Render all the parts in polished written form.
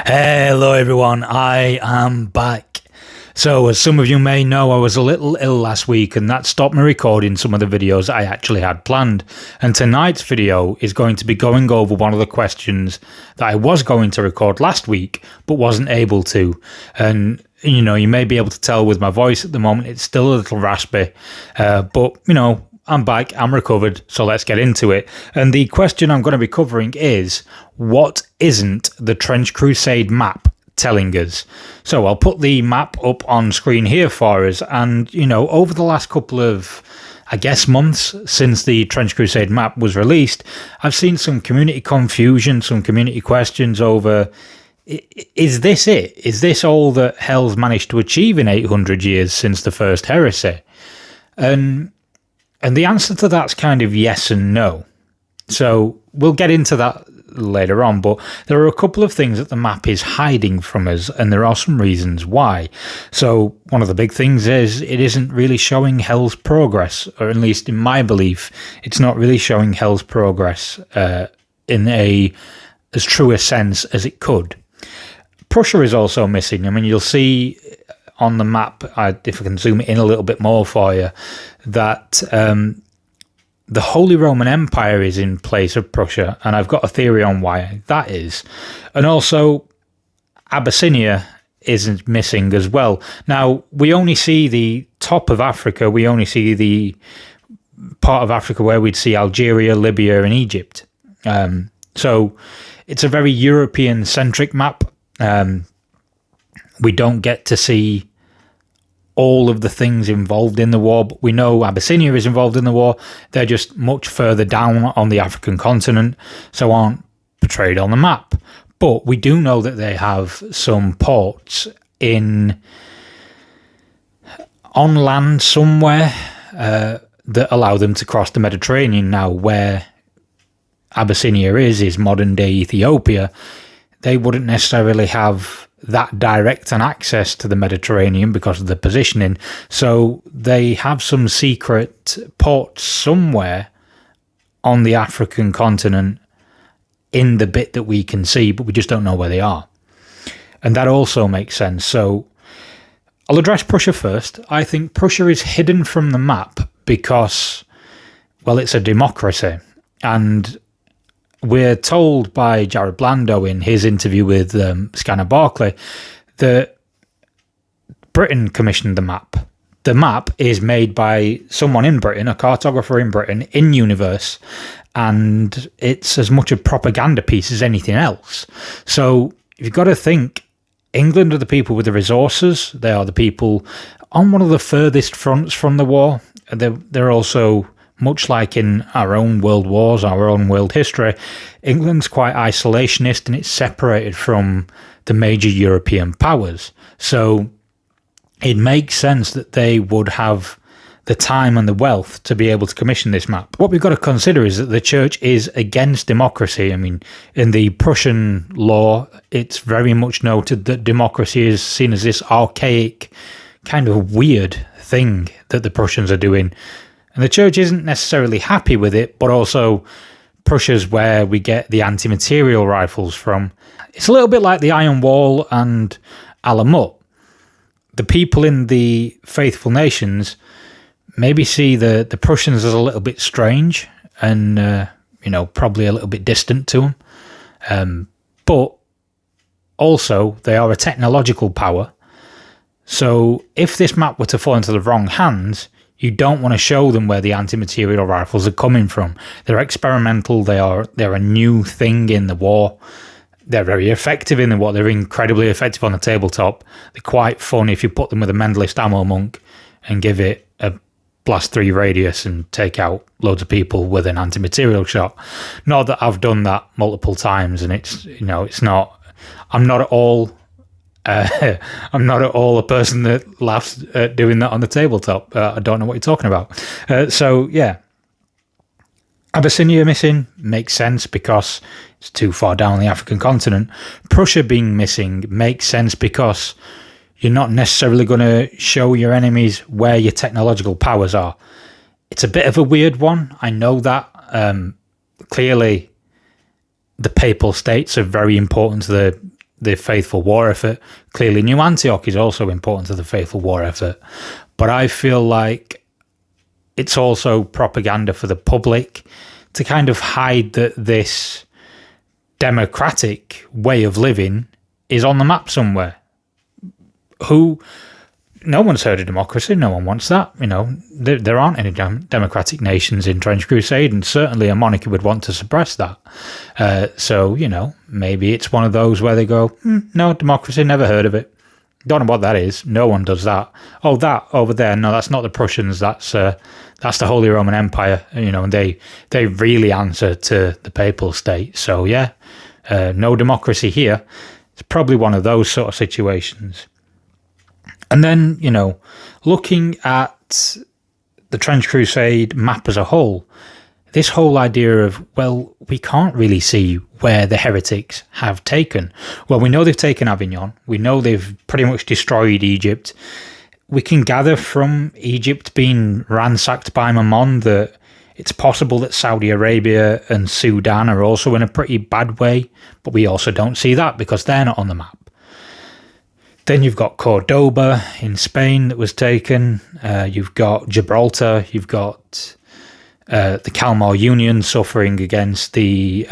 Hello everyone, I am back. So as some of you may know, I was a little ill last week and that stopped me recording some of the videos I actually had planned. And tonight's video is going to be going over one of the questions that I was going to record last week but wasn't able to. And you know, you may be able to tell with my voice at the moment, it's still a little raspy, but you know, I'm back, I'm recovered, so let's get into it. And the question I'm going to be covering is, what isn't the Trench Crusade map telling us? So I'll put the map up on screen here for us, and you know, over the last couple of, I guess, months since the Trench Crusade map was released, I've seen some community confusion, some community questions over, is this it? Is this all that Hell's managed to achieve in 800 years since the First Heresy? And the answer to that's kind of yes and no. So we'll get into that later on, but there are a couple of things that the map is hiding from us, and there are some reasons why. So one of the big things is it isn't really showing Hell's progress, or at least in my belief, it's not really showing Hell's progress in as true a sense as it could. Prussia is also missing. I mean, you'll see on the map, if I can zoom it in a little bit more for you, that the Holy Roman Empire is in place of Prussia, and I've got a theory on why that is. And also, Abyssinia isn't missing as well. Now, we only see the top of Africa, we only see the part of Africa where we'd see Algeria, Libya, and Egypt. So it's a very European-centric map. We don't get to see all of the things involved in the war, but we know Abyssinia is involved in the war. They're just much further down on the African continent, so aren't portrayed on the map. But we do know that they have some ports on land somewhere that allow them to cross the Mediterranean. Now, where Abyssinia is modern-day Ethiopia. They wouldn't necessarily have that direct an access to the Mediterranean because of the positioning. So they have some secret ports somewhere on the African continent in the bit that we can see, but we just don't know where they are. And that also makes sense. So I'll address Prussia first. I think Prussia is hidden from the map because, well, it's a democracy. And we're told by Jared Blando in his interview with Scanner Barclay that Britain commissioned the map. The map is made by someone in Britain, a cartographer in Britain, in universe, and it's as much a propaganda piece as anything else. So you've got to think, England are the people with the resources. They are the people on one of the furthest fronts from the war. They're also, much like in our own world wars, our own world history, England's quite isolationist and it's separated from the major European powers. So it makes sense that they would have the time and the wealth to be able to commission this map. What we've got to consider is that the church is against democracy. I mean, in the Prussian law, it's very much noted that democracy is seen as this archaic, kind of weird thing that the Prussians are doing. And the church isn't necessarily happy with it, but also Prussia's where we get the anti-material rifles from. It's a little bit like the Iron Wall and Alamut. The people in the faithful nations maybe see the Prussians as a little bit strange and, you know, probably a little bit distant to them. But also, they are a technological power. So if this map were to fall into the wrong hands, you don't want to show them where the anti-material rifles are coming from. They're experimental. They're a new thing in the war. They're very effective in the war. They're incredibly effective on the tabletop. They're quite fun if you put them with a Mentalist ammo monk and give it a blast 3 radius and take out loads of people with an anti-material shot. Not that I've done that multiple times, and it's, you know, it's not. I'm not at all a person that laughs at doing that on the tabletop. I don't know what you're talking about. So yeah, Abyssinia missing makes sense because it's too far down the African continent. Prussia being missing makes sense because you're not necessarily going to show your enemies where your technological powers are. It's a bit of a weird one. I know that. Clearly, the Papal States are very important to the faithful war effort. Clearly, New Antioch is also important to the faithful war effort. But I feel like it's also propaganda for the public to kind of hide that this democratic way of living is on the map somewhere. No one's heard of democracy. No one wants that. There aren't any democratic nations in Trench Crusade, and certainly a monarchy would want to suppress that. So, maybe it's one of those where they go, no, democracy, never heard of it. Don't know what that is. No one does that. Oh, that over there. No, that's not the Prussians. That's the Holy Roman Empire. And they really answer to the papal state. So, yeah, no democracy here. It's probably one of those sort of situations. And then, looking at the Trench Crusade map as a whole, this whole idea of, well, we can't really see where the heretics have taken. Well, we know they've taken Avignon. We know they've pretty much destroyed Egypt. We can gather from Egypt being ransacked by Mammon that it's possible that Saudi Arabia and Sudan are also in a pretty bad way, but we also don't see that because they're not on the map. Then you've got Cordoba in Spain that was taken. You've got Gibraltar. You've got the Kalmar Union suffering against the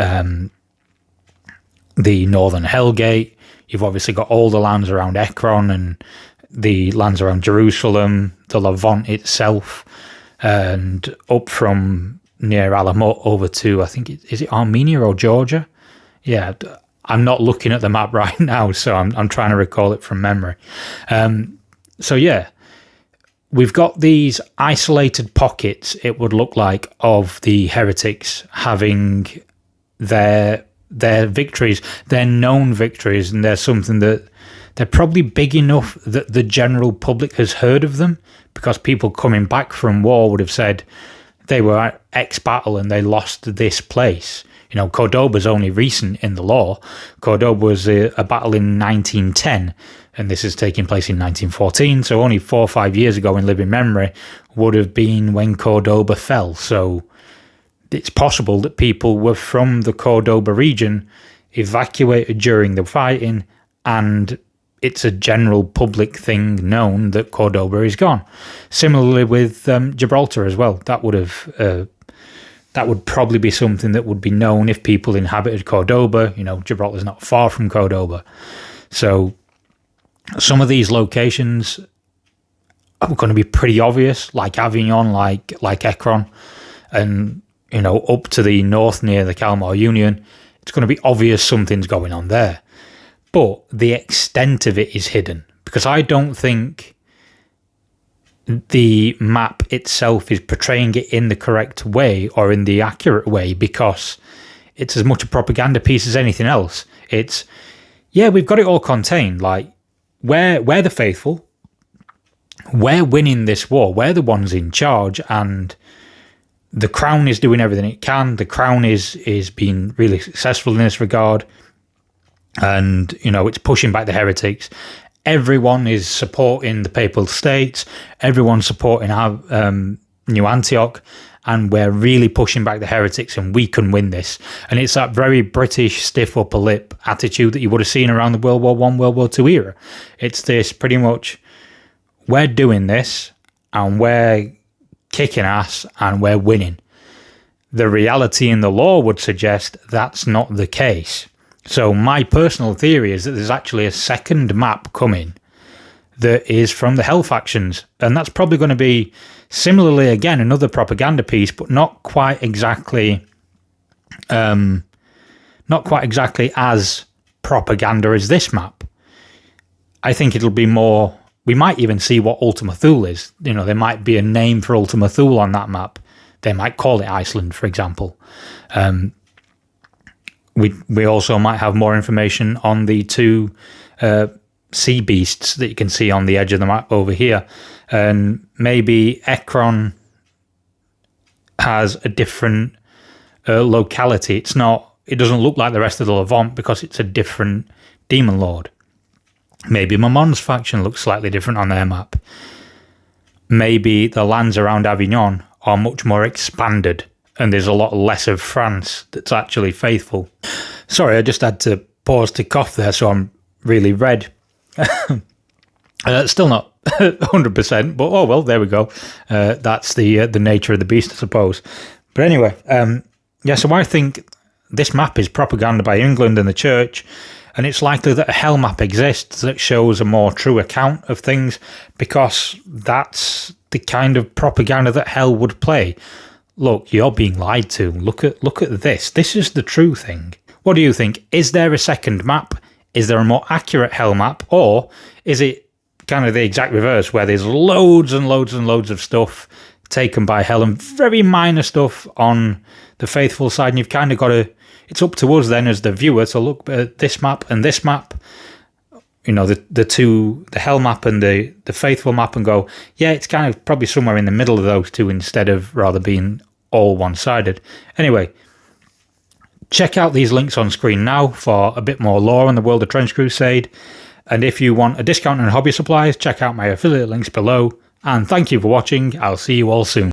Northern Hellgate. You've obviously got all the lands around Ekron and the lands around Jerusalem, the Levant itself, and up from near Alamut over to, I think, is it Armenia or Georgia? Yeah, I'm not looking at the map right now, so I'm trying to recall it from memory. So yeah, we've got these isolated pockets, it would look like, of the heretics having their victories, their known victories, and they're something that they're probably big enough that the general public has heard of them, because people coming back from war would have said they were at X battle and they lost this place. Cordoba's only recent in the lore. Cordoba was a battle in 1910, and this is taking place in 1914, so only 4 or 5 years ago in living memory would have been when Cordoba fell. So it's possible that people were from the Cordoba region, evacuated during the fighting, and it's a general public thing known that Cordoba is gone. Similarly with Gibraltar as well. That would probably be something that would be known if people inhabited Cordoba. Gibraltar's not far from Cordoba. So some of these locations are going to be pretty obvious, like Avignon, like Ekron, and, up to the north near the Kalmar Union. It's going to be obvious something's going on there. But the extent of it is hidden, because I don't think the map itself is portraying it in the correct way or in the accurate way, because it's as much a propaganda piece as anything else. It's, yeah, we've got it all contained. Like, we're the faithful. We're winning this war. We're the ones in charge, and the crown is doing everything it can. The crown is being really successful in this regard, and it's pushing back the heretics. Everyone is supporting the Papal States. Everyone's supporting New Antioch, and we're really pushing back the heretics, and we can win this. And it's that very British stiff upper lip attitude that you would have seen around the World War I, World War II era. It's this pretty much, we're doing this, and we're kicking ass, and we're winning. The reality in the lore would suggest that's not the case. So my personal theory is that there's actually a second map coming that is from the Hell factions, and that's probably going to be similarly, again, another propaganda piece, but not quite exactly as propaganda as this map. I think it'll be more, we might even see what Ultima Thule is. There might be a name for Ultima Thule on that map. They might call it Iceland, for example. We also might have more information on the two sea beasts that you can see on the edge of the map over here. And maybe Ekron has a different locality. It doesn't look like the rest of the Levant because it's a different demon lord. Maybe Mammon's faction looks slightly different on their map. Maybe the lands around Avignon are much more expanded, and there's a lot less of France that's actually faithful. Sorry, I just had to pause to cough there, so I'm really read. Still not 100%, but oh well, there we go. That's the nature of the beast, I suppose. But anyway, yeah, so I think this map is propaganda by England and the church, and it's likely that a hell map exists that shows a more true account of things, because that's the kind of propaganda that hell would play. Look, you're being lied to. Look at this. This is the true thing. What do you think? Is there a second map? Is there a more accurate hell map? Or is it kind of the exact reverse, where there's loads and loads and loads of stuff taken by hell and very minor stuff on the faithful side, and you've kind of got to, it's up to us then as the viewer to look at this map and this map, you know, the hell map and the faithful map, and go, yeah, it's kind of probably somewhere in the middle of those two instead of rather being all one-sided. Anyway, check out these links on screen now for a bit more lore on the world of Trench Crusade. And if you want a discount on hobby supplies, check out my affiliate links below. And thank you for watching. I'll see you all soon.